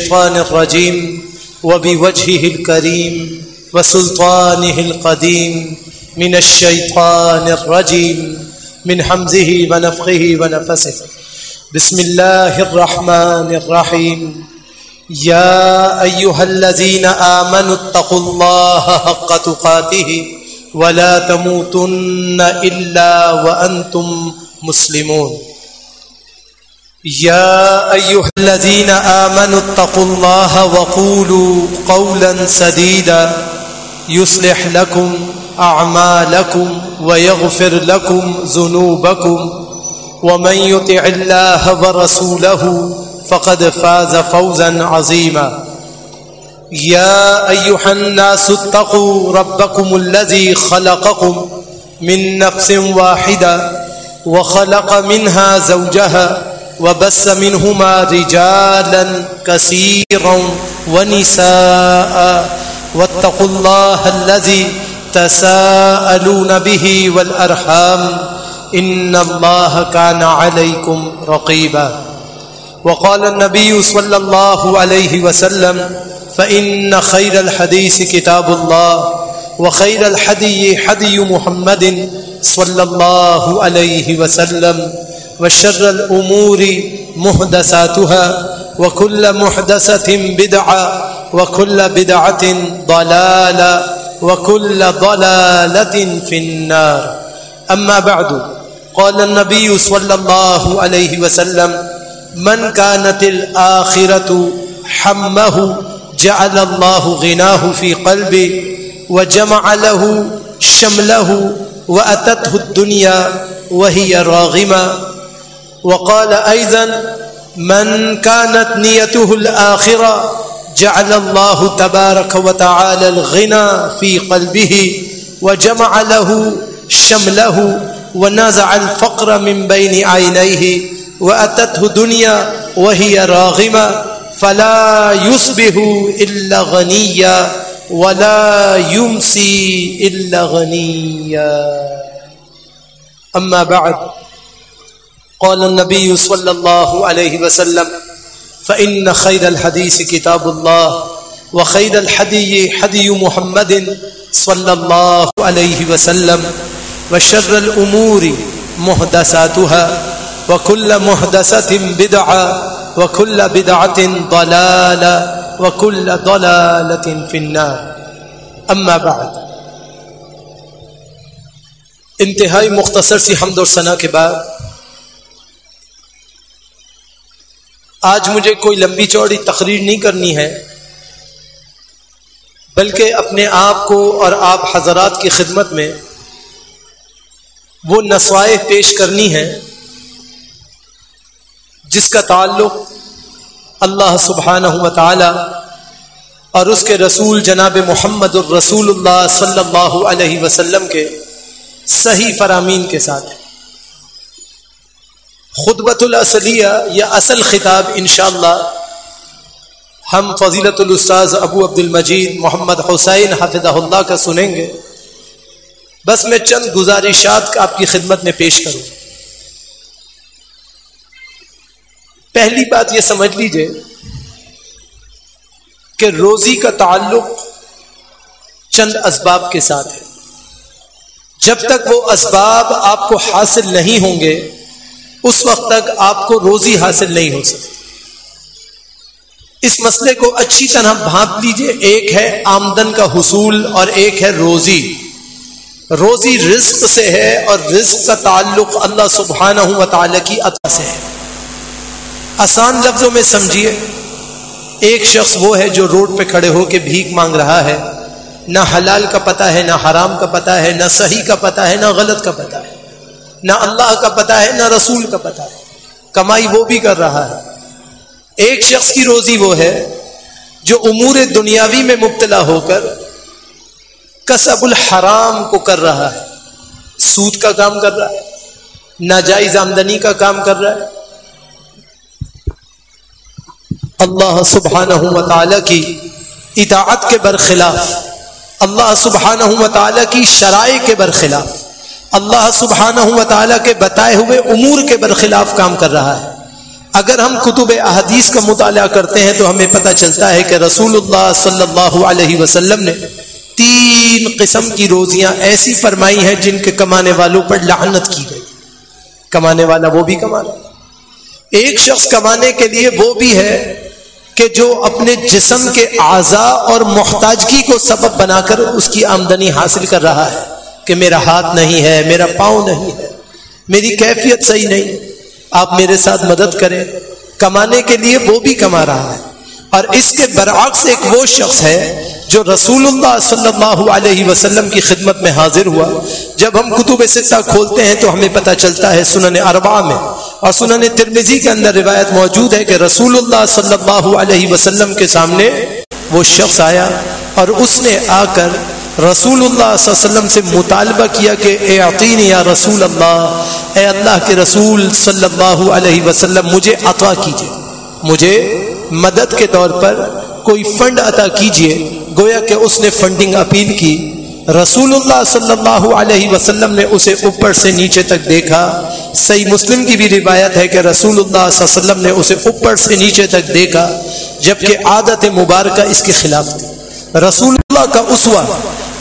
الشيطان الرجيم وبوجهه الكريم وسلطانه القديم من الشيطان الرجيم من همزه ونفخه ونفثه بسم الله الرحمن الرحيم يا أيها الذين آمنوا اتقوا الله حق تقاته ولا تموتن إلا وأنتم مسلمون يا أيها الذين آمنوا اتقوا الله وقولوا قولا سديدا يصلح لكم أعمالكم ويغفر لكم ذنوبكم ومن يطع الله ورسوله فقد فاز فوزا عظيما يا أيها الناس اتقوا ربكم الذي خلقكم من نفس واحدة وخلق منها زوجها وبث منهما رجالا كثيرا ونساء واتقوا الله الذي تساءلون به والأرحام إن الله كان عليكم رقيبا وقال النبي صلى الله عليه وسلم فإن خير الحديث كتاب الله وخير الحدي حدي محمد صلى الله عليه وسلم وشر الأمور محدثاتها وكل محدثة بدعة وكل بدعة ضلالة وكل ضلالة في النار أما بعد قال النبي صلى الله عليه وسلم من كانت الآخرة حمه جعل الله غناه في قلبه وجمع له شمله وأتته الدنيا وهي راغمة وقال أيضا من كانت نيته الآخرة جعل الله تبارك وتعالى الغنى في قلبه وجمع له شمله ونزع الفقر من بين عينيه وأتته دنيا وهي راغمة فلا يصبح إلا غنيا ولا يمسي إلا غنيا أما بعد قال النبي صلى الله عليه وسلم فإن خير الحديث كتاب الله وخير الحدي حدي محمد صلى الله عليه وسلم وشر الأمور محدثاتها وكل محدثة بدعة وكل بدعة ضلالة وكل ضلالة في النار أما بعد انتہائی مختصر سی حمد اور ثنا کے بعد آج مجھے کوئی لمبی چوڑی تقریر نہیں کرنی ہے بلکہ اپنے آپ کو اور آپ حضرات کی خدمت میں وہ نصائح پیش کرنی ہے جس کا تعلق اللہ سبحانہ و تعالی اور اس کے رسول جناب محمد الرسول اللہ صلی اللہ علیہ وسلم کے صحیح فرامین کے ساتھ ہے۔ خطبۃ الاصلیہ یا اصل خطاب انشاءاللہ ہم فضیلت الاستاذ ابو عبد المجید محمد حسین حفظہ اللہ کا سنیں گے، بس میں چند گزارشات آپ کی خدمت میں پیش کروں۔ پہلی بات یہ سمجھ لیجئے کہ روزی کا تعلق چند اسباب کے ساتھ ہے، جب تک وہ اسباب آپ کو حاصل نہیں ہوں گے اس وقت تک آپ کو روزی حاصل نہیں ہو سکتی۔ اس مسئلے کو اچھی طرح بھانپ لیجئے، ایک ہے آمدن کا حصول اور ایک ہے روزی۔ روزی رزق سے ہے اور رزق کا تعلق اللہ سبحانہ و تعالی کی عطا سے ہے۔ آسان لفظوں میں سمجھیے، ایک شخص وہ ہے جو روڈ پہ کھڑے ہو کے بھیک مانگ رہا ہے، نہ حلال کا پتہ ہے، نہ حرام کا پتہ ہے، نہ صحیح کا پتہ ہے، نہ غلط کا پتہ ہے، نہ اللہ کا پتہ ہے، نہ رسول کا پتہ ہے، کمائی وہ بھی کر رہا ہے۔ ایک شخص کی روزی وہ ہے جو امور دنیاوی میں مبتلا ہو کر کسب الحرام کو کر رہا ہے، سود کا کام کر رہا ہے، ناجائز آمدنی کا کام کر رہا ہے، اللہ سبحانہ و تعالی کی اطاعت کے برخلاف، اللہ سبحانہ و تعالی کی شرائع کے برخلاف، اللہ سبحانہ و تعالی کے بتائے ہوئے امور کے برخلاف کام کر رہا ہے۔ اگر ہم کتب احادیث کا مطالعہ کرتے ہیں تو ہمیں پتہ چلتا ہے کہ رسول اللہ صلی اللہ علیہ وسلم نے 3 قسم کی روزیاں ایسی فرمائی ہیں جن کے کمانے والوں پر لعنت کی گئی۔ کمانے والا وہ بھی کمانا، ایک شخص کمانے کے لیے وہ بھی ہے کہ جو اپنے جسم کے اعضاء اور محتاجگی کو سبب بنا کر اس کی آمدنی حاصل کر رہا ہے کہ میرا ہاتھ نہیں ہے، میرا پاؤں نہیں ہے، میری کیفیت صحیح نہیں، آپ میرے ساتھ مدد کریں۔ کمانے کے لیے وہ بھی کما رہا ہے۔ اور اس کے برعکس ایک وہ شخص ہے جو رسول اللہ صلی اللہ علیہ وسلم کی خدمت میں حاضر ہوا۔ جب ہم کتب ستہ کھولتے ہیں تو ہمیں پتہ چلتا ہے سنن اربعہ میں اور سنن ترمذی کے اندر روایت موجود ہے کہ رسول اللہ صلی اللہ علیہ وسلم کے سامنے وہ شخص آیا اور اس نے آ کر رسول اللہ صلی اللہ علیہ وسلم سے مطالبہ کیا کہ اعطینی یا رسول اللہ، اے اللہ کے رسول صلی اللہ علیہ وسلم مجھے عطا کیجیے، مجھے مدد کے طور پر کوئی فنڈ عطا کیجیے۔ گویا کہ اس نے فنڈنگ اپیل کی۔ رسول اللہ صلی اللہ علیہ وسلم نے اسے اوپر سے نیچے تک دیکھا۔ صحیح مسلم کی بھی روایت ہے کہ رسول اللہ صلی اللہ علیہ وسلم نے اسے اوپر سے نیچے تک دیکھا، جبکہ عادت مبارکہ اس کے خلاف تھی۔ رسول اللہ کا اسوہ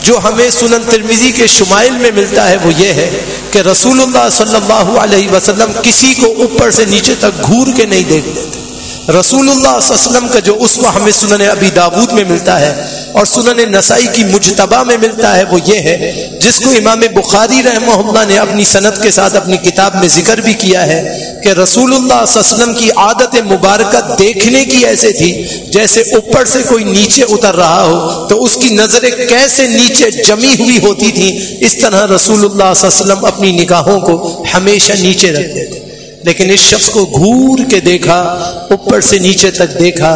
جو ہمیں سنن ترمذی کے شمائل میں ملتا ہے وہ یہ ہے کہ رسول اللہ صلی اللہ علیہ وسلم کسی کو اوپر سے نیچے تک گھور کے نہیں دیکھ لیتے۔ رسول اللہ صلی اللہ علیہ وسلم کا جو اسوہ ہمیں سنن ابی داود میں ملتا ہے اور سنن نسائی کی مجتبہ میں ملتا ہے وہ یہ ہے، جس کو امام بخاری رحمہ اللہ نے اپنی سند کے ساتھ اپنی کتاب میں ذکر بھی کیا ہے کہ رسول اللہ صلی اللہ علیہ وسلم کی عادت مبارکہ دیکھنے کی ایسے تھی جیسے اوپر سے کوئی نیچے اتر رہا ہو تو اس کی نظریں کیسے نیچے جمی ہوئی ہوتی تھیں، اس طرح رسول اللہ صلی اللہ علیہ وسلم اپنی نگاہوں کو ہمیشہ نیچے رکھتے تھے۔ لیکن اس شخص کو گھور کے دیکھا، اوپر سے نیچے تک دیکھا،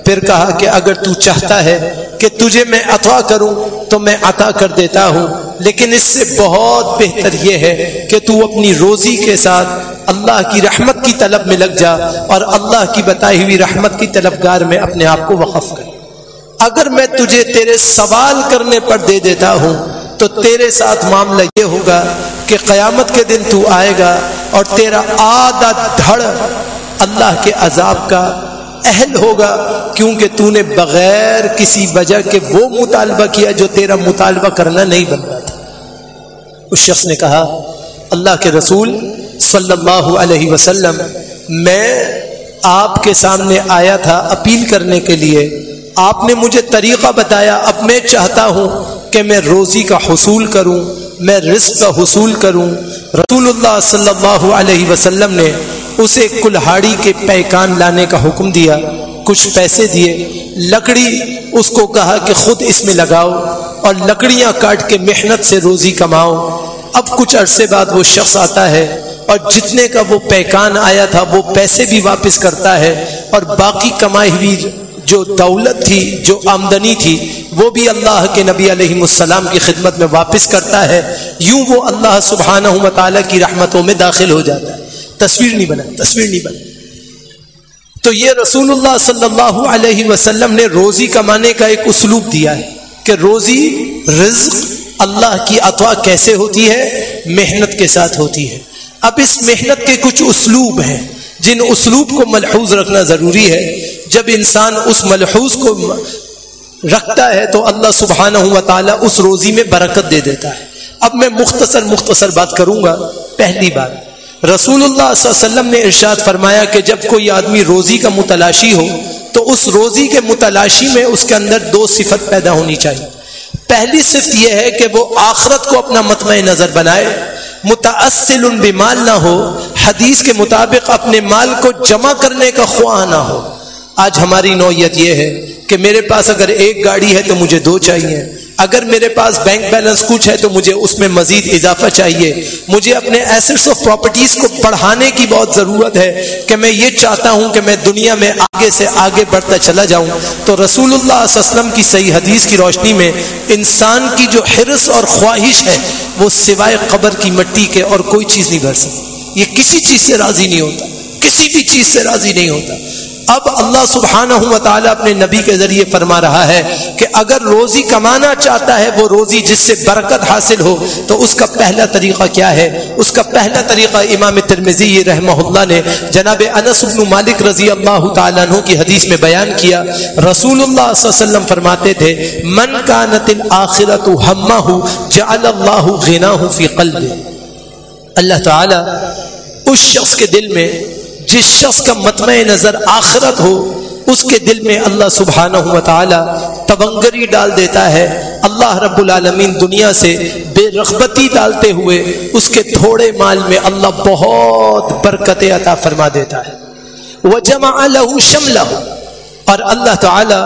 پھر کہا کہ اگر تو چاہتا ہے کہ تجھے میں عطا کروں تو میں عطا کر دیتا ہوں، لیکن اس سے بہت بہتر یہ ہے کہ تو اپنی روزی کے ساتھ اللہ کی رحمت کی طلب میں لگ جا اور اللہ کی بتائی ہوئی رحمت کی طلبگار میں اپنے آپ کو وقف کر۔ اگر میں تجھے تیرے سوال کرنے پر دے دیتا ہوں تو تیرے ساتھ معاملہ یہ ہوگا کہ قیامت کے دن تو آئے گا اور تیرا آدھا دھڑ اللہ کے عذاب کا اہل ہوگا، کیونکہ تو نے بغیر کسی وجہ کے وہ مطالبہ کیا جو تیرا مطالبہ کرنا نہیں بنتا تھا۔ اس شخص نے کہا اللہ کے رسول صلی اللہ علیہ وسلم میں آپ کے سامنے آیا تھا اپیل کرنے کے لیے، آپ نے مجھے طریقہ بتایا، اب میں چاہتا ہوں کہ میں روزی کا حصول کروں، میں رزق کا حصول کروں۔ رسول اللہ صلی اللہ علیہ وسلم نے اسے کلہاڑی کے پیکان لانے کا حکم دیا، کچھ پیسے دیے، لکڑی اس کو کہا کہ خود اس میں لگاؤ اور لکڑیاں کاٹ کے محنت سے روزی کماؤ۔ اب کچھ عرصے بعد وہ شخص آتا ہے اور جتنے کا وہ پیکان آیا تھا وہ پیسے بھی واپس کرتا ہے اور باقی کمائی ہوئی جو دولت تھی، جو آمدنی تھی، وہ بھی اللہ کے نبی علیہ السلام کی خدمت میں واپس کرتا ہے۔ یوں وہ اللہ سبحانہ و تعالیٰ کی رحمتوں میں داخل ہو جاتا ہے۔ تصویر نہیں بنا۔ تو یہ رسول اللہ صلی اللہ علیہ وسلم نے روزی کمانے کا ایک اسلوب دیا ہے کہ روزی، رزق اللہ کی عطا کیسے ہوتی ہے؟ محنت کے ساتھ ہوتی ہے۔ اب اس محنت کے کچھ اسلوب ہیں جن اسلوب کو ملحوظ رکھنا ضروری ہے۔ جب انسان اس ملحوظ کو رکھتا ہے تو اللہ سبحانہ و تعالیٰ اس روزی میں برکت دے دیتا ہے۔ اب میں مختصر بات کروں گا۔ پہلی بات، رسول اللہ صلی اللہ علیہ وسلم نے ارشاد فرمایا کہ جب کوئی آدمی روزی کا متلاشی ہو تو اس روزی کے متلاشی میں اس کے اندر 2 صفت پیدا ہونی چاہیے۔ پہلی صفت یہ ہے کہ وہ آخرت کو اپنا مطمع نظر بنائے، متأصل بمال نہ ہو، حدیث کے مطابق اپنے مال کو جمع کرنے کا خواہاں نہ ہو۔ آج ہماری نوعیت یہ ہے کہ میرے پاس اگر 1 گاڑی ہے تو مجھے 2 چاہیے، اگر میرے پاس بینک بیلنس کچھ ہے تو مجھے اس میں مزید اضافہ چاہیے، مجھے اپنے ایسٹس اور پراپرٹیز کو بڑھانے کی بہت ضرورت ہے کہ میں یہ چاہتا ہوں کہ میں دنیا میں آگے سے آگے بڑھتا چلا جاؤں۔ تو رسول اللہ صلی اللہ علیہ وسلم کی صحیح حدیث کی روشنی میں انسان کی جو حرص اور خواہش ہے وہ سوائے قبر کی مٹی کے اور کوئی چیز نہیں بھر سکتی۔ یہ کسی چیز سے راضی نہیں ہوتا، کسی بھی چیز سے راضی نہیں ہوتا۔ اب اللہ سبحانہ و تعالیٰ اپنے نبی کے ذریعے فرما رہا ہے کہ اگر روزی کمانا چاہتا ہے وہ روزی جس سے برکت حاصل ہو تو اس کا پہلا طریقہ کیا ہے؟ اس کا پہلا طریقہ امام ترمذی رحمہ اللہ نے جناب انس بن مالک رضی اللہ تعالیٰ عنہ کی حدیث میں بیان کیا. رسول اللہ صلی اللہ علیہ وسلم فرماتے تھے من کانت الآخرۃ ہمہ جعل اللہ غناہ فی قلبہ. اللہ تعالیٰ اس شخص کے دل میں، جس شخص کا مطمع نظر آخرت ہو، اس کے دل میں اللہ سبحانہ و تعالی تبنگری ڈال دیتا ہے. اللہ رب العالمین دنیا سے بے رغبتی ڈالتے ہوئے اس کے تھوڑے مال میں اللہ بہت برکتیں عطا فرما دیتا ہے. وَجَمَعَ لَهُ شَمْلَهُ، اور اللہ تعالی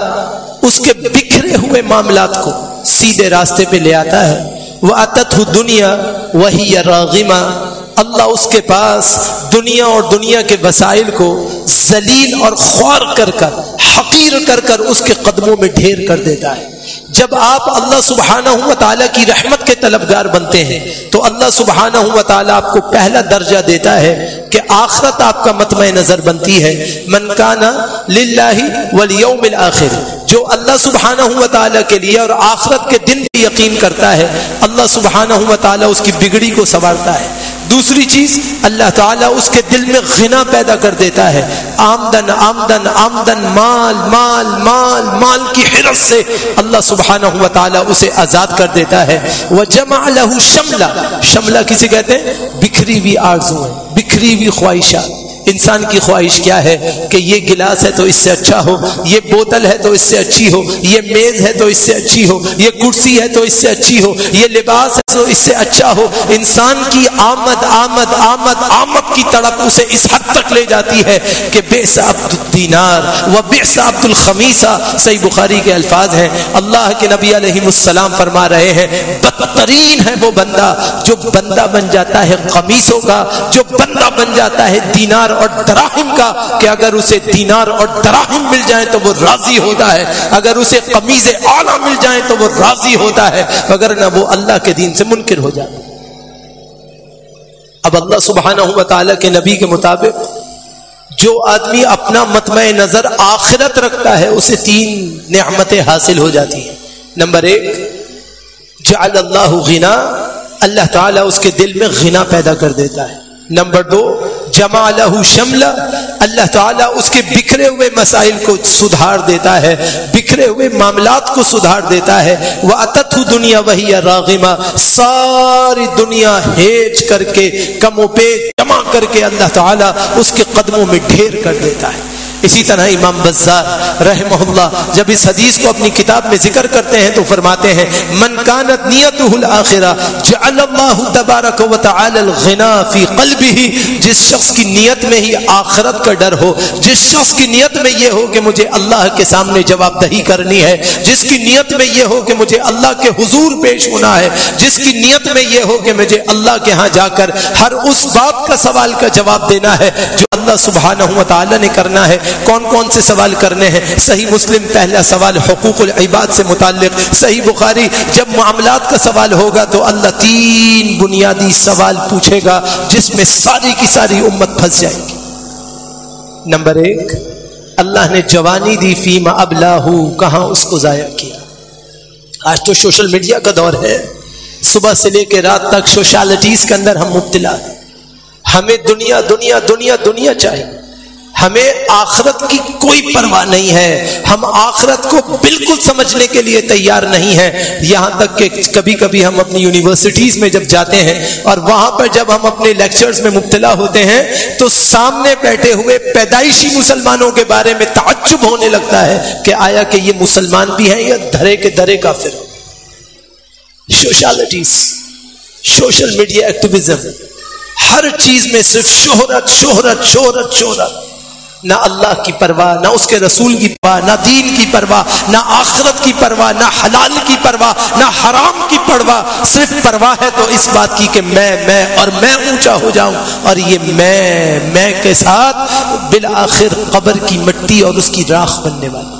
اس کے بکھرے ہوئے معاملات کو سیدھے راستے پہ لے آتا ہے. وَأَتَتْهُ الدُّنْيَا وَهِيَ رَاغِمَةٌ، اللہ اس کے پاس دنیا اور دنیا کے وسائل کو ذلیل اور خوار کر کر، حقیر کر کر اس کے قدموں میں ڈھیر کر دیتا ہے. جب آپ اللہ سبحانہ و تعالیٰ کی رحمت کے طلبگار بنتے ہیں تو اللہ سبحانہ و تعالیٰ آپ کو پہلا درجہ دیتا ہے کہ آخرت آپ کا مطمع نظر بنتی ہے. من کان للہ والیوم الآخر، جو اللہ سبحانہ و تعالیٰ کے لیے اور آخرت کے دن بھی یقین کرتا ہے، اللہ سبحانہ و تعالیٰ اس کی بگڑی کو سنوارتا ہے. دوسری چیز، اللہ تعالیٰ اس کے دل میں غنا پیدا کر دیتا ہے. آمدن آمدن آمدن، مال مال مال مال کی حرص سے اللہ سبحانہ و تعالیٰ اسے آزاد کر دیتا ہے. وَجَمَعَ لَهُ شَمْلَةٌ، شملہ کسے کہتے ہیں؟ بکھری ہوئی آرزویں، بکھری ہوئی خواہشات. انسان کی خواہش کیا ہے کہ یہ گلاس ہے تو اس سے اچھا ہو، یہ بوتل ہے تو اس سے اچھی ہو، یہ میز ہے تو اس سے اچھی ہو، یہ کرسی ہے تو اس سے اچھی ہو، یہ لباس ہے تو اس سے اچھا ہو. انسان کی آمد آمد آمد آمد کی تڑپ اسے اس حد تک لے جاتی ہے کہ بئس عبد الدینار و بئس عبد الخمیسہ. صحیح بخاری کے الفاظ ہیں، اللہ کے نبی علیہ السلام فرما رہے ہیں بدترین ہے وہ بندہ جو بندہ بن جاتا ہے قمیصوں کا، جو بندہ بن جاتا ہے دینار اور دراہم کا، کہ اگر اسے دینار اور دراہم مل جائیں تو وہ راضی ہوتا ہے، اگر اسے قمیض اعلیٰ مل جائیں تو وہ راضی ہوتا ہے، وگرنہ وہ اللہ کے دین سے منکر ہو جاتا ہے. اب اللہ سبحانہ و تعالیٰ کے نبی کے مطابق جو آدمی اپنا مطمع نظر آخرت رکھتا ہے اسے 3 نعمتیں حاصل ہو جاتی ہیں. نمبر 1، جعل اللہ غنا، اللہ تعالیٰ اس کے دل میں غنا پیدا کر دیتا ہے. نمبر 2، جمع لہ شملہ، اللہ تعالیٰ اس کے بکھرے ہوئے مسائل کو سدھار دیتا ہے، بکھرے ہوئے معاملات کو سدھار دیتا ہے. وَأَتَتْهُ دنیا وَهِيَ رَاغِمَةٌ، ساری دنیا ہیج کر کے کم و بیش جمع کر کے اللہ تعالیٰ اس کے قدموں میں ڈھیر کر دیتا ہے. اسی طرح امام بزار رحمہ اللہ جب اس حدیث کو اپنی کتاب میں ذکر کرتے ہیں تو فرماتے ہیں من کانت نیتہ الآخرہ جعل اللہ تبارک و تعالی الغنا فی قلبہ، جس شخص کی نیت میں ہی آخرت کا ڈر ہو، جس شخص کی نیت میں یہ ہو کہ مجھے اللہ کے سامنے جواب دہی کرنی ہے، جس کی نیت میں یہ ہو کہ مجھے اللہ کے حضور پیش ہونا ہے، جس کی نیت میں یہ ہو کہ مجھے اللہ کے ہاں جا کر ہر اس بات کا سوال کا جواب دینا ہے جو اللہ سبحانہ و تعالی نے کرنا ہے. کون کون سے سوال کرنے ہیں؟ صحیح مسلم پہلا سوال حقوق العباد سے متعلق، صحیح بخاری جب معاملات کا سوال ہوگا تو اللہ 3 بنیادی سوال پوچھے گا جس میں ساری کی ساری امت پھنس جائے گی. نمبر 1، اللہ نے جوانی دی فیما ابلاہ، کہاں اس کو ضائع کیا. آج تو سوشل میڈیا کا دور ہے، صبح سے لے کے رات تک سوشالٹیز کے اندر ہم مبتلا ہیں. ہمیں دنیا دنیا دنیا دنیا چاہیے، ہمیں آخرت کی کوئی پرواہ نہیں ہے، ہم آخرت کو بالکل سمجھنے کے لیے تیار نہیں ہیں. یہاں تک کہ کبھی کبھی ہم اپنی یونیورسٹیز میں جب جاتے ہیں اور وہاں پر جب ہم اپنے لیکچرز میں مبتلا ہوتے ہیں تو سامنے بیٹھے ہوئے پیدائشی مسلمانوں کے بارے میں تعجب ہونے لگتا ہے کہ آیا کہ یہ مسلمان بھی ہیں یا دھرے کے دھرے کافر. سوشالٹیز، سوشل میڈیا ایکٹیویزم، ہر چیز میں صرف شہرت شہرت شہرت شہرت، نہ اللہ کی پرواہ، نہ اس کے رسول کی پرواہ، نہ دین کی پرواہ، نہ آخرت کی پرواہ، نہ حلال کی پرواہ، نہ حرام کی پرواہ. صرف پرواہ ہے تو اس بات کی کہ میں اور میں اونچا ہو جاؤں، اور یہ میں کے ساتھ بالآخر قبر کی مٹی اور اس کی راکھ بننے والی.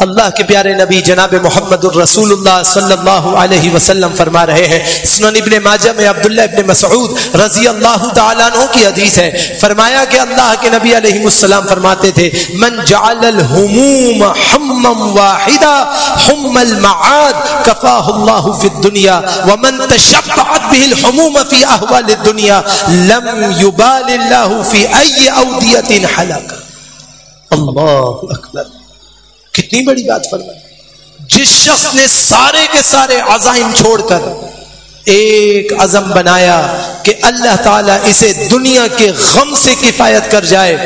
اللہ کے پیارے نبی جناب محمد الرسول اللہ صلی اللہ علیہ وسلم فرما رہے ہیں، سنن ابن ماجہ میں عبداللہ ابن مسعود رضی اللہ تعالیٰ عنہ کی حدیث ہے، فرمایا کہ اللہ کے نبی علیہ السلام فرماتے تھے من جعل الہموم ہما واحدا حم المعاد کفاہ اللہ فی الدنیا ومن تشبعت به الہموم فی احوال الدنیا لم یبال اللہ فی ای اودیت حلق۔ اللہ اکبر، کتنی بڑی بات فرمائی۔ جس شخص نے سارے کے سارے عزائم چھوڑ کر ایک عزم بنایا کہ اللہ تعالیٰ اسے دنیا کے غم سے کفایت کر جائے،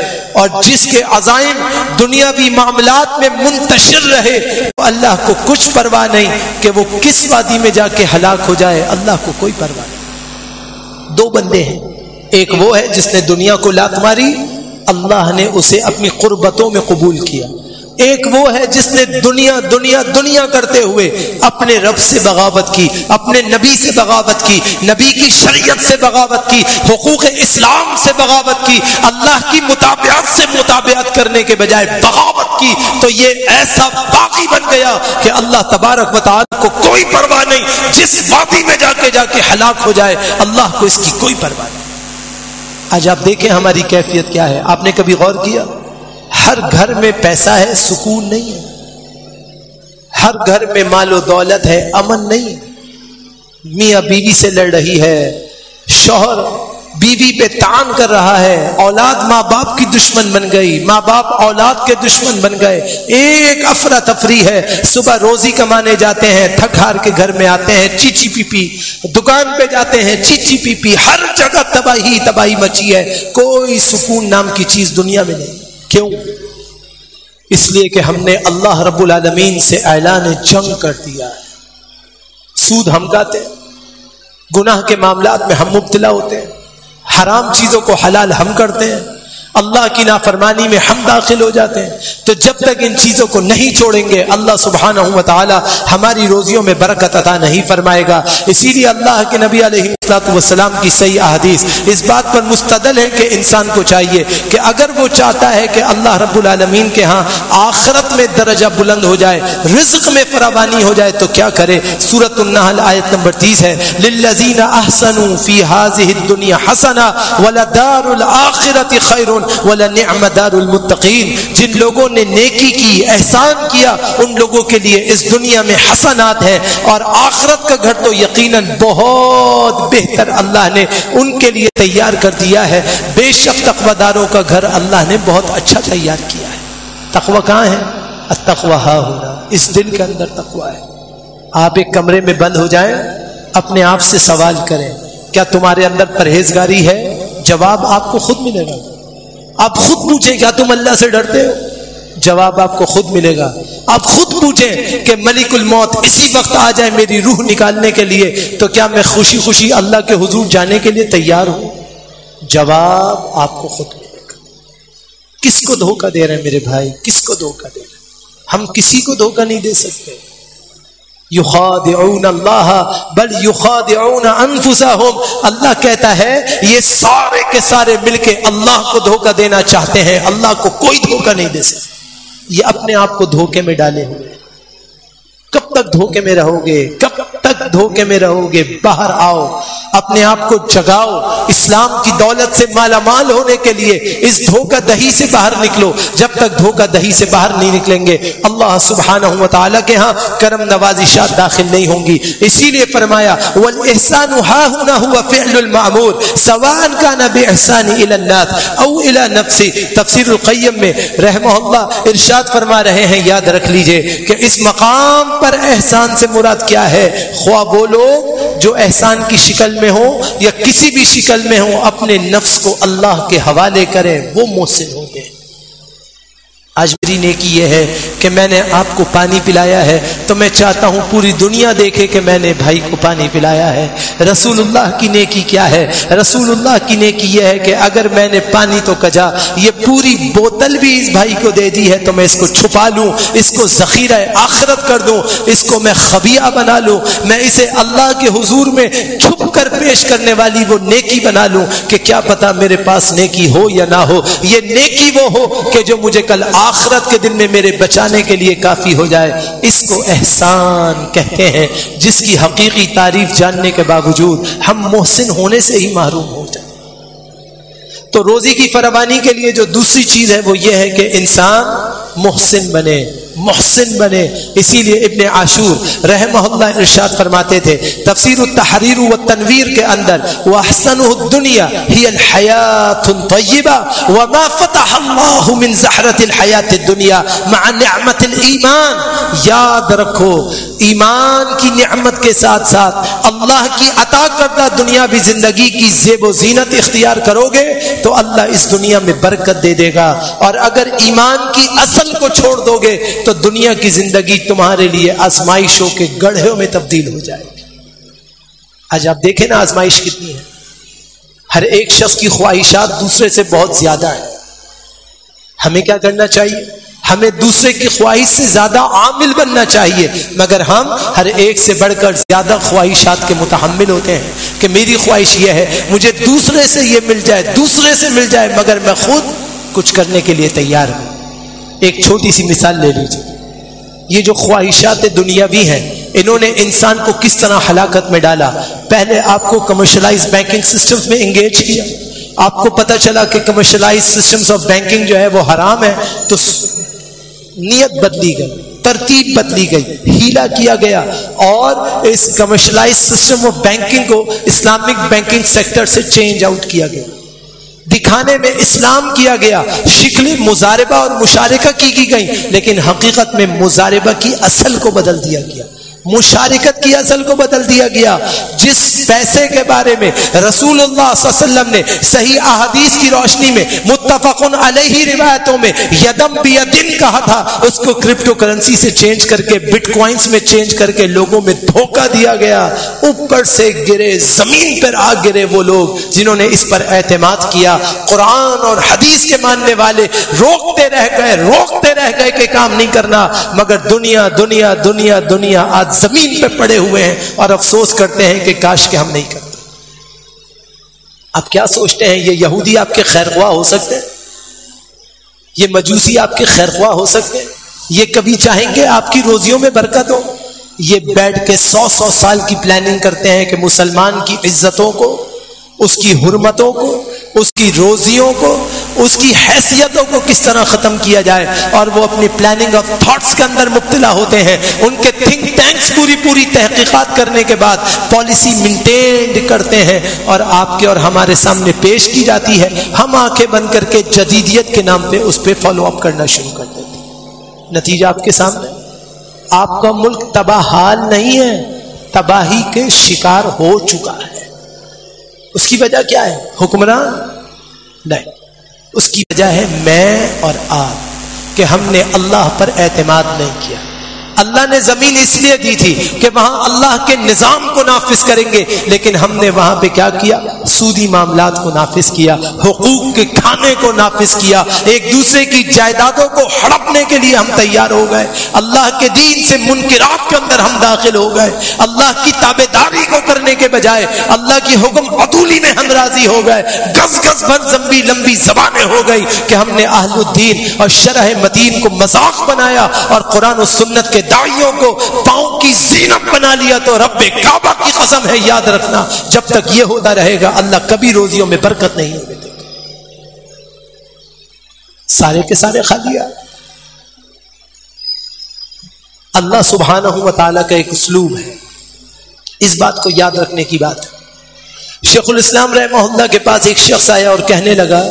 اور جس کے عزائم دنیاوی معاملات میں منتشر رہے، اللہ کو کچھ پرواہ نہیں کہ وہ کس وادی میں جا کے ہلاک ہو جائے، اللہ کو کوئی پرواہ نہیں۔ دو بندے ہیں، ایک وہ ہے جس نے دنیا کو لات ماری، اللہ نے اسے اپنی قربتوں میں قبول کیا، ایک وہ ہے جس نے دنیا دنیا دنیا کرتے ہوئے اپنے رب سے بغاوت کی، اپنے نبی سے بغاوت کی، نبی کی شریعت سے بغاوت کی، حقوق اسلام سے بغاوت کی، اللہ کی مطابعت سے مطابعت کرنے کے بجائے بغاوت کی، تو یہ ایسا باغی بن گیا کہ اللہ تبارک و تعالی کو کوئی پرواہ نہیں، جس وادی میں جا کے ہلاک ہو جائے اللہ کو اس کی کوئی پرواہ نہیں۔ آج آپ دیکھیں ہماری کیفیت کیا ہے، آپ نے کبھی غور کیا؟ ہر گھر میں پیسہ ہے، سکون نہیں ہے، ہر گھر میں مال و دولت ہے، امن نہیں ہے، میاں بیوی سے لڑ رہی ہے، شوہر بیوی پہ طعن کر رہا ہے، اولاد ماں باپ کی دشمن بن گئی، ماں باپ اولاد کے دشمن بن گئے، ایک افراتفری ہے، صبح روزی کمانے جاتے ہیں، تھک ہار کے گھر میں آتے ہیں، چیچی پی پی، دکان پہ جاتے ہیں، چیچی پی پی، ہر جگہ تباہی مچی ہے، کوئی سکون نام کی چیز دنیا میں نہیں۔ کیوں؟ اس لیے کہ ہم نے اللہ رب العالمین سے اعلان جنگ کر دیا ہے۔ سود ہم کھاتے ہیں، گناہ کے معاملات میں ہم مبتلا ہوتے ہیں، حرام چیزوں کو حلال ہم کرتے ہیں، اللہ کی نافرمانی میں ہم داخل ہو جاتے ہیں۔ تو جب تک ان چیزوں کو نہیں چھوڑیں گے اللہ سبحانہ و تعالی ہماری روزیوں میں برکت عطا نہیں فرمائے گا۔ اسی لیے اللہ کے نبی علیہ السلام کی صحیح احادیث اس بات پر مستدل ہے کہ انسان کو چاہیے کہ اگر وہ چاہتا ہے کہ اللہ رب العالمین کے ہاں آخرت میں درجہ بلند ہو جائے، رزق میں فراوانی ہو جائے، تو کیا کرے؟ سورۃ النحل آیت نمبر 30 ہے، للذین احسنوا فی ہذہ الدنیا حسنہ ولدار الآخرۃ خیر وَلَنِعْمَ دَارُ الْمُتَّقِينَ۔ جن لوگوں نے نیکی کی، احسان کیا، ان لوگوں کے لیے اس دنیا میں حسنات ہیں، اور آخرت کا گھر تو یقیناً بہت بہتر اللہ نے ان کے لیے تیار کر دیا ہے۔ بے شک تقوی داروں کا گھر اللہ نے بہت اچھا تیار کیا ہے۔ تقوی کہاں ہے؟ التقوی ہا ہونا، اس دل کے اندر تقوی ہے۔ آپ ایک کمرے میں بند ہو جائیں، اپنے آپ سے سوال کریں کیا تمہارے اندر پرہیزگاری ہے؟ جواب آپ کو خود ملے گا۔ آپ خود پوچھیں کیا تم اللہ سے ڈرتے ہو؟ جواب آپ کو خود ملے گا۔ آپ خود پوچھیں کہ ملک الموت اسی وقت آ جائے میری روح نکالنے کے لیے تو کیا میں خوشی خوشی اللہ کے حضور جانے کے لیے تیار ہوں؟ جواب آپ کو خود ملے گا۔ کس کو دھوکہ دے رہے ہیں میرے بھائی؟ کس کو دھوکہ دے رہے ہیں؟ ہم کسی کو دھوکہ نہیں دے سکتے۔ یخادعون اللہ بل یخادعون انفسہم، اللہ کہتا ہے یہ سارے کے سارے مل کے اللہ کو دھوکہ دینا چاہتے ہیں، اللہ کو کوئی دھوکہ نہیں دے سکتے۔ یہ اپنے آپ کو دھوکے میں ڈالے ہوئے۔ کب تک دھوکے میں رہو گے؟ کب تک دھوکے میں رہو گے؟ باہر آؤ، اپنے آپ کو جگاؤ، اسلام کی دولت سے مالا مال ہونے کے لیے اس دھوکہ دہی سے باہر نکلو۔ جب تک دھوکہ دہی سے باہر نہیں نکلیں گے اللہ سبحانہ و تعالیٰ کے ہاں کرم نوازشات داخل نہیں ہوں گی۔ اسی لیے فرمایا والإحسان ها هنا هو فعل المأمور سواء كان بإحسان إلى الناس أو إلى نفسه۔ تفسیر القیم میں رحمہ اللہ ارشاد فرما رہے ہیں، یاد رکھ لیجئے کہ اس مقام پر احسان سے مراد کیا ہے؟ خواہ وہ لوگ جو احسان کی شکل میں ہوں یا کسی بھی شکل میں ہوں اپنے نفس کو اللہ کے حوالے کریں، وہ محسن ہوں گے۔ آج میری نیکی یہ ہے کہ میں نے آپ کو پانی پلایا ہے تو میں چاہتا ہوں پوری دنیا دیکھے کہ میں نے بھائی کو پانی پلایا ہے۔ رسول اللہ کی نیکی کیا ہے؟ رسول اللہ کی نیکی یہ ہے کہ اگر میں نے پانی تو کجا، یہ پوری بوتل بھی اس بھائی کو دے دی ہے تو میں اس کو چھپا لوں، اس کو ذخیرہ آخرت کر دوں، اس کو میں خبیہ بنا لوں، میں اسے اللہ کے حضور میں چھپ کر پیش کرنے والی وہ نیکی بنا لوں کہ کیا پتا میرے پاس نیکی ہو یا نہ ہو۔ یہ نیکی وہ ہو کہ جو مجھے کل آخرت کے دن میں میرے بچانے کے لیے کافی ہو جائے، اس کو احسان کہتے ہیں، جس کی حقیقی تعریف جاننے کے باوجود ہم محسن ہونے سے ہی محروم ہو جائیں۔ تو روزی کی فراوانی کے لیے جو دوسری چیز ہے وہ یہ ہے کہ انسان محسن بنے، محسن بنے۔ اسی لیے ابن عاشور رحمہ اللہ ارشاد فرماتے تھے تفسیر التحریر والتنویر کے اندر وَأَحْسَنُهُ الدُّنْيَا هِيَ الْحَيَاةُ الطَّيِّبَةُ وَمَا فَتَحَ اللَّهُ مِنْ زَحْرَةِ الْحَيَاةِ الدُّنْيَا مَعَ نِعْمَةِ الْإِيمَانِ۔ یاد رکھو ایمان کی نعمت کے ساتھ ساتھ اللہ کی عطا کردہ دنیاوی زندگی کی زیب و زینت اختیار کرو گے تو اللہ اس دنیا میں برکت دے دے گا، اور اگر ایمان کی اصل کو چھوڑ دو گے تو دنیا کی زندگی تمہارے لیے آزمائشوں کے گڑھوں میں تبدیل ہو جائے گی۔ آج آپ دیکھیں نا آزمائش کتنی ہے، ہر ایک شخص کی خواہشات دوسرے سے بہت زیادہ ہیں۔ ہمیں کیا کرنا چاہیے؟ ہمیں دوسرے کی خواہش سے زیادہ عامل بننا چاہیے، مگر ہم ہر ایک سے بڑھ کر زیادہ خواہشات کے متحمل ہوتے ہیں کہ میری خواہش یہ ہے مجھے دوسرے سے یہ مل جائے، دوسرے سے مل جائے، مگر میں خود کچھ کرنے کے لیے تیار ہوں۔ ایک چھوٹی سی مثال لے لیجیے، یہ جو خواہشات دنیاوی ہیں انہوں نے انسان کو کس طرح ہلاکت میں ڈالا۔ پہلے آپ کو کمرشلائز بینکنگ سسٹمز میں انگیج کیا، آپ کو پتہ چلا کہ کمرشلائز سسٹمز آف بینکنگ جو ہے وہ حرام ہے، تو نیت بدلی گئی، ترتیب بدلی گئی، ہیلا کیا گیا، اور اس کمرشلائز سسٹم آف بینکنگ کو اسلامک بینکنگ سیکٹر سے چینج آؤٹ کیا گیا، دکھانے میں اسلام کیا گیا، شکلیں مزاربہ اور مشارکہ کی گئی، لیکن حقیقت میں مزاربہ کی اصل کو بدل دیا گیا، مشارکت کی اصل کو بدل دیا گیا۔ جس پیسے کے بارے میں رسول اللہ صلی اللہ علیہ وسلم نے صحیح احادیث کی روشنی میں متفقن علیہ روایتوں میں یدم بیدن کہا تھا، اس کو کرپٹو کرنسی سے چینج کر کے بٹ کوائنز میں چینج کر کے لوگوں میں دھوکہ دیا گیا۔ اوپر سے گرے، زمین پر آ گرے وہ لوگ جنہوں نے اس پر اعتماد کیا۔ قرآن اور حدیث کے ماننے والے روکتے رہ گئے کہ کام نہیں کرنا، مگر دنیا دنیا دنیا دنیا آج زمین پہ پڑے ہوئے ہیں اور افسوس کرتے ہیں کہ کاش کہ ہم نہیں کرتے۔ آپ کیا سوچتے ہیں یہ یہودی آپ کے خیر خواہ ہو سکتے ہیں؟ یہ مجوسی آپ کے خیر خواہ ہو سکتے ہیں؟ یہ کبھی چاہیں گے آپ کی روزیوں میں برکت ہو؟ یہ بیٹھ کے 100 سال کی پلاننگ کرتے ہیں کہ مسلمان کی عزتوں کو، اس کی حرمتوں کو، اس کی روزیوں کو، اس کی حیثیتوں کو کس طرح ختم کیا جائے، اور وہ اپنی پلاننگ آف تھاٹس کے اندر مبتلا ہوتے ہیں۔ ان کے تھنک ٹینکس پوری تحقیقات کرنے کے بعد پالیسی مینٹینڈ کرتے ہیں اور آپ کے اور ہمارے سامنے پیش کی جاتی ہے، ہم آنکھیں بند کر کے جدیدیت کے نام پہ اس پہ فالو اپ کرنا شروع کر دیتے ہیں۔ نتیجہ آپ کے سامنے، آپ کا ملک تباہ حال نہیں ہے، تباہی کے شکار ہو چکا ہے۔ اس کی وجہ کیا ہے؟ حکمران نہیں، اس کی وجہ ہے میں اور آپ، کہ ہم نے اللہ پر اعتماد نہیں کیا۔ اللہ نے زمین اس لیے دی تھی کہ وہاں اللہ کے نظام کو نافذ کریں گے، لیکن ہم نے وہاں پہ کیا کیا؟ سودی معاملات کو نافذ کیا، حقوق کے کھانے کو نافذ کیا، ایک دوسرے کی جائیدادوں کو ہڑپنے کے لیے ہم تیار ہو گئے، اللہ کے دین سے منکرات کے اندر ہم داخل ہو گئے، اللہ کی تابعداری کو کرنے کے بجائے اللہ کی حکم عدولی میں ہم راضی ہو گئے، گز گز بھر لمبی زبانیں ہو گئی کہ ہم نے اہل الدین اور شرح مدین کو مذاق بنایا اور قرآن و سنت کے داعیوں کو پاؤں کی زینت بنا لیا۔ تو رب کعبہ کی قسم ہے، یاد رکھنا جب تک یہ ہوتا رہے گا اللہ کبھی روزیوں میں برکت نہیں ہونے دے گا۔ سارے کے سارے خالی۔ اللہ سبحانہ و تعالیٰ کا ایک اسلوب ہے، اس بات کو یاد رکھنے کی بات ہے۔ شیخ الاسلام رحمہ اللہ کے پاس ایک شخص آیا اور کہنے لگا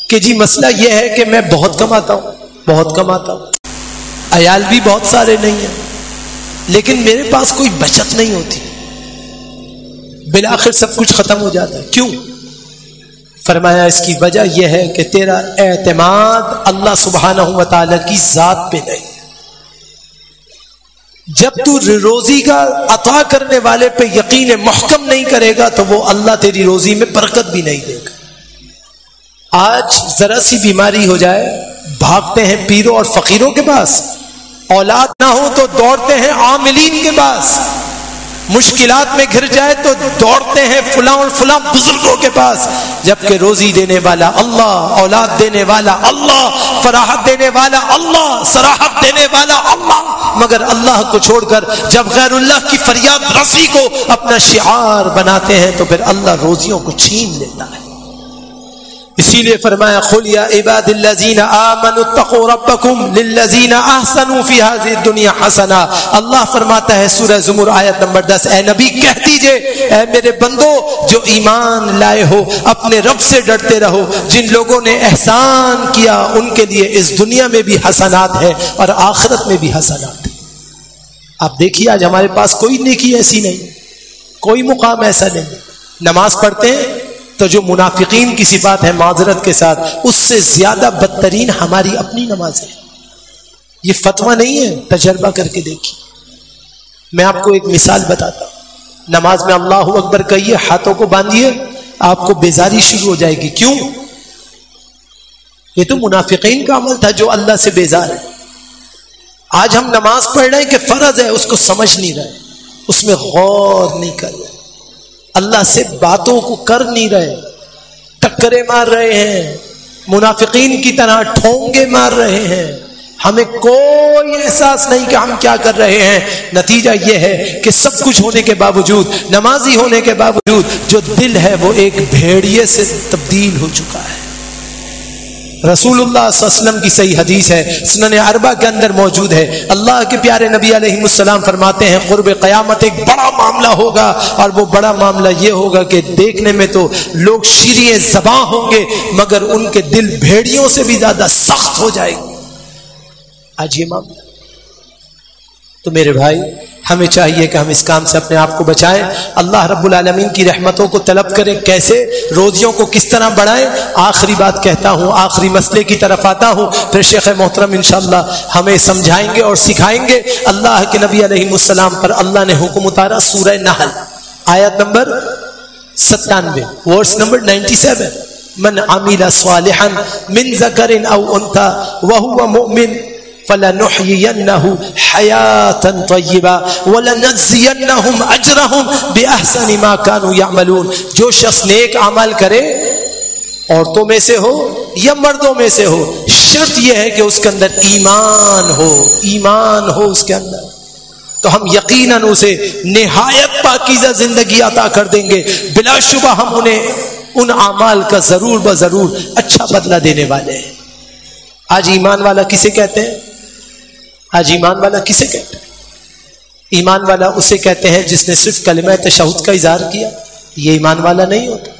کہ جی مسئلہ یہ ہے کہ میں بہت کماتا ہوں، عیال بھی بہت سارے نہیں ہیں، لیکن میرے پاس کوئی بچت نہیں ہوتی، بالآخر سب کچھ ختم ہو جاتا ہے۔ کیوں؟ فرمایا اس کی وجہ یہ ہے کہ تیرا اعتماد اللہ سبحانہ و تعالیٰ کی ذات پہ نہیں ہے۔ جب تو روزی کا عطا کرنے والے پہ یقین محکم نہیں کرے گا تو وہ اللہ تیری روزی میں برکت بھی نہیں دے گا۔ آج ذرا سی بیماری ہو جائے بھاگتے ہیں پیروں اور فقیروں کے پاس، اولاد نہ ہو تو دوڑتے ہیں عاملین کے پاس، مشکلات میں گھر جائے تو دوڑتے ہیں فلاں اور فلاں بزرگوں کے پاس، جبکہ روزی دینے والا اللہ، اولاد دینے والا اللہ، فراحت دینے والا اللہ، صراحت دینے والا اللہ، مگر اللہ کو چھوڑ کر جب غیر اللہ کی فریاد رسی کو اپنا شعار بناتے ہیں تو پھر اللہ روزیوں کو چھین لیتا ہے۔ اسی لیے فرمایا قل یا عباد الذین آمنوا اتقوا ربکم للذین احسنوا فی هذه الدنیا حسنہ۔ اللہ فرماتا ہے سورہ زمر آیت نمبر 10، اے نبی کہہ دیجئے اے میرے بندو جو ایمان لائے ہو اپنے رب سے ڈرتے رہو، جن لوگوں نے احسان کیا ان کے لیے اس دنیا میں بھی حسنات ہے اور آخرت میں بھی حسنات ہے۔ آپ دیکھیے آج ہمارے پاس کوئی نیکی ایسی نہیں، کوئی مقام ایسا نہیں، نماز پڑھتے ہیں تو جو منافقین کی صفات ہے معذرت کے ساتھ اس سے زیادہ بدترین ہماری اپنی نماز ہے۔ یہ فتویٰ نہیں ہے، تجربہ کر کے دیکھیے۔ میں آپ کو ایک مثال بتاتا ہوں، نماز میں اللہ اکبر کہیے، ہاتھوں کو باندھیے، آپ کو بیزاری شروع ہو جائے گی۔ کیوں؟ یہ تو منافقین کا عمل تھا جو اللہ سے بیزار ہے۔ آج ہم نماز پڑھ رہے ہیں کہ فرض ہے، اس کو سمجھ نہیں رہے، اس میں غور نہیں کر رہے، اللہ سے باتوں کو کر نہیں رہے، ٹکرے مار رہے ہیں، منافقین کی طرح ٹھونگے مار رہے ہیں، ہمیں کوئی احساس نہیں کہ ہم کیا کر رہے ہیں۔ نتیجہ یہ ہے کہ سب کچھ ہونے کے باوجود، نمازی ہونے کے باوجود جو دل ہے وہ ایک بھیڑیے سے تبدیل ہو چکا ہے۔ رسول اللہ صلی اللہ علیہ وسلم کی صحیح حدیث ہے، سنن اربع کے اندر موجود ہے، اللہ کے پیارے نبی علیہ السلام فرماتے ہیں قرب قیامت ایک بڑا معاملہ ہوگا، اور وہ بڑا معاملہ یہ ہوگا کہ دیکھنے میں تو لوگ شیریں زباں ہوں گے مگر ان کے دل بھیڑیوں سے بھی زیادہ سخت ہو جائے گے۔ آج یہ معاملہ تو میرے بھائی ہمیں چاہیے کہ ہم اس کام سے اپنے آپ کو بچائیں، اللہ رب العالمین کی رحمتوں کو طلب کریں، کیسے روزیوں کو کس طرح بڑھائیں۔ آخری بات کہتا ہوں، آخری مسئلے کی طرف آتا ہوں، پھر شیخ محترم انشاءاللہ ہمیں سمجھائیں گے اور سکھائیں گے۔ اللہ کے نبی علیہ السلام پر اللہ نے حکم اتارا، سورہ نحل آیت نمبر 97 ورس نمبر 97، من عمل صالحا من ذکر او انثى وهو مؤمن فَلَنُحْيِيَنَّهُ حَيَاةً طَيِّبَةً وَلَنَجْزِيَنَّهُمْ أَجْرَهُمْ بِأَحْسَنِ مَا كَانُوا يَعْمَلُونَ۔ جو شخص نیک عمل کرے، عورتوں میں سے ہو یا مردوں میں سے ہو، شرط یہ ہے کہ اس کے اندر ایمان ہو، ایمان ہو اس کے اندر، تو ہم یقیناً اسے نہایت پاکیزہ زندگی عطا کر دیں گے، بلا شبہ ہم انہیں ان اعمال کا ضرور بضرور اچھا بدلہ دینے والے ہیں۔ آج ایمان والا کسے کہتے ہیں؟ آج ایمان والا کسے کہتے ہیں؟ ایمان والا اسے کہتے ہیں جس نے صرف کلمہ تشہد کا اظہار کیا، یہ ایمان والا نہیں ہوتا۔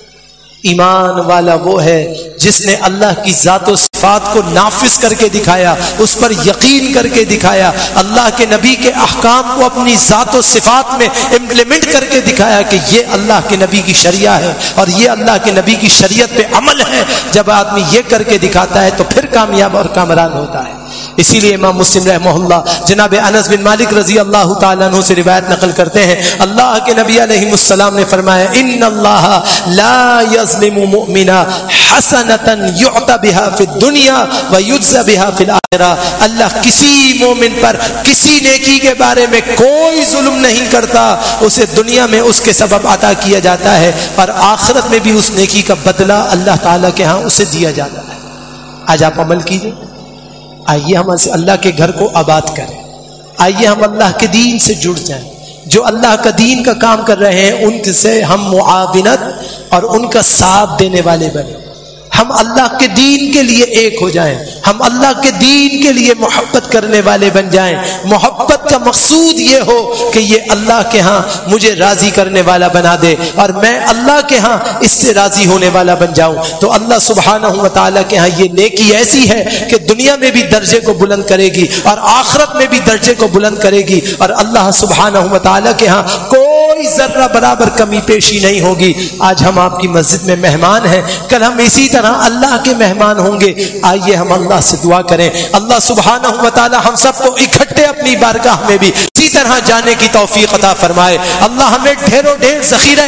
ایمان والا وہ ہے جس نے اللہ کی ذات و صفات کو نافذ کر کے دکھایا، اس پر یقین کر کے دکھایا، اللہ کے نبی کے احکام کو اپنی ذات و صفات میں امپلیمنٹ کر کے دکھایا کہ یہ اللہ کے نبی کی شریعہ ہے اور یہ اللہ کے نبی کی شریعت پہ عمل ہے۔ جب آدمی یہ کر کے دکھاتا ہے تو پھر کامیاب اور کامران ہوتا ہے۔ اسی لیے امام مسلم رحمہ اللہ جناب انس بن مالک رضی اللہ تعالیٰ عنہ سے روایت نقل کرتے ہیں، اللہ کے نبی علیہ السلام نے فرمایا ان اللہ لا یظلم مؤمنا حسنۃ یعطى بها فی الدنیا ویجزى بها فی الآخرہ۔ اللہ کسی مومن پر کسی نیکی کے بارے میں کوئی ظلم نہیں کرتا، اسے دنیا میں اس کے سبب عطا کیا جاتا ہے اور آخرت میں بھی اس نیکی کا بدلہ اللہ تعالیٰ کے ہاں اسے دیا جاتا ہے۔ آج آپ عمل کیجئے، آئیے ہم اللہ کے گھر کو آباد کریں، آئیے ہم اللہ کے دین سے جڑ جائیں، جو اللہ کا دین کا کام کر رہے ہیں ان سے ہم معاونت اور ان کا ساتھ دینے والے بنیں، ہم اللہ کے دین کے لیے ایک ہو جائیں، ہم اللہ کے دین کے لیے محبت کرنے والے بن جائیں۔ محبت کا مقصود یہ ہو کہ یہ اللہ کے ہاں مجھے راضی کرنے والا بنا دے اور میں اللہ کے ہاں اس سے راضی ہونے والا بن جاؤں، تو اللہ سبحانہ و تعالیٰ کے ہاں یہ نیکی ایسی ہے کہ دنیا میں بھی درجے کو بلند کرے گی اور آخرت میں بھی درجے کو بلند کرے گی، اور اللہ سبحانہ و تعالیٰ کے ہاں کوئی ذرہ برابر کمی پیشی نہیں ہوگی۔ آج ہم آپ کی مسجد میں مہمان ہیں، کل ہم اسی طرح اللہ کے مہمان ہوں گے۔ آئیے ہم اللہ سے دعا کریں، اللہ سبحانہ و تعالی ہم سب کو اکٹھے اپنی بارگاہ میں بھی اسی طرح جانے کی توفیق عطا فرمائے۔ اللہ ہمیں ڈھیروں ڈھیر ذخیرہ